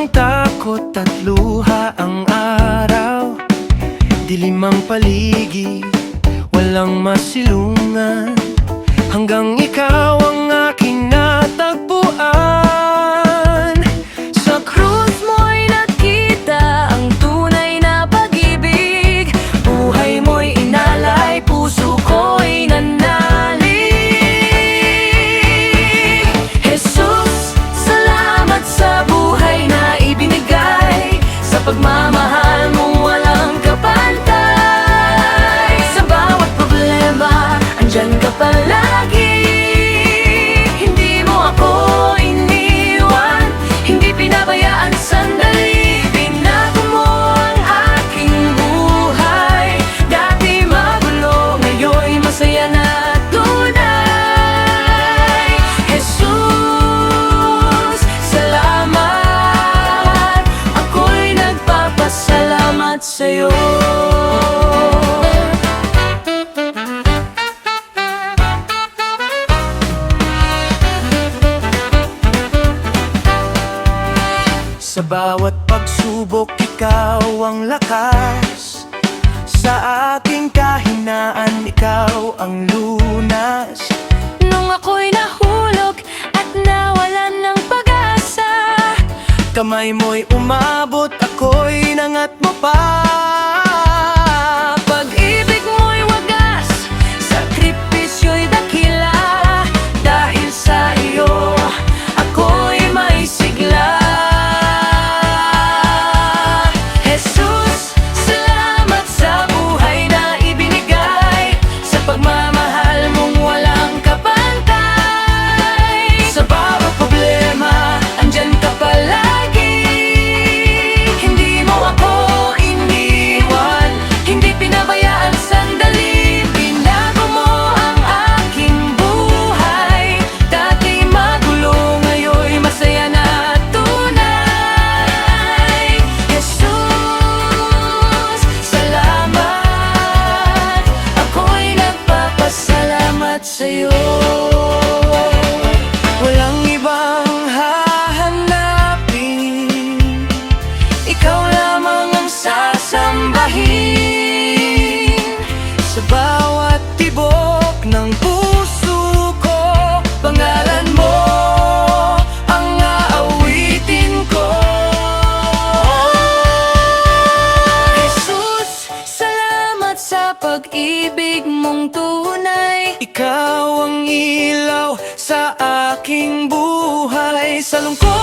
Walang takot at luha ang araw, dilim ang paligid, walang masilungan, hanggang ikaw ang aking natagpuan. Sa krus mo'y nakita ang tunay na pag-ibig, buhay mo'y inalay, puso ko'y nanalig. Jesus, salamat sa buhay na ibinigay, sa pagmamahal mong walang kapantay. Sa bawat problema, andyan ka palagi. Hindi mo ako iniwan, hindi pinabayaan sandali. Binago mo ang aking buhay, dati magulo, ngayon'y masaya na tunay. Jesus, salamat, ako'y nagpapasalamat sa'yo. Sa bawat pagsubok, ikaw ang lakas. Sa aking kahinaan, ikaw ang lunas. Nung ako'y nahulog at nawalan ng pag-asa, Kamay mo'y umabot, ako'y nangat mo pa. pag-ibig mo'y wagas, sakripisyo'y dakila. Dahil sa iyo, ako'y may sigla. Jesus, salamat sa buhay na ibinigay, sa pagmamahal mong walang kapantay. Sa bawat problema, andyan ka palagi. Hindi mo ako iniwan, hindi pinabayaan sandali. Binago mo ang aking buhay, dati magulo, ngayon'y masaya na tunay. Jesus, salamat, ako'y nagpapasalamat sa'yo. Walang ibang hahanapin, ikaw lamang ang sasambahin. Sa bawat tibok ng puso ko, pangalan mo ang aawitin ko. Jesus, salamat sa pag-ibig mong tunay. Ikaw ang ilaw sa aking buhay, sa lungkot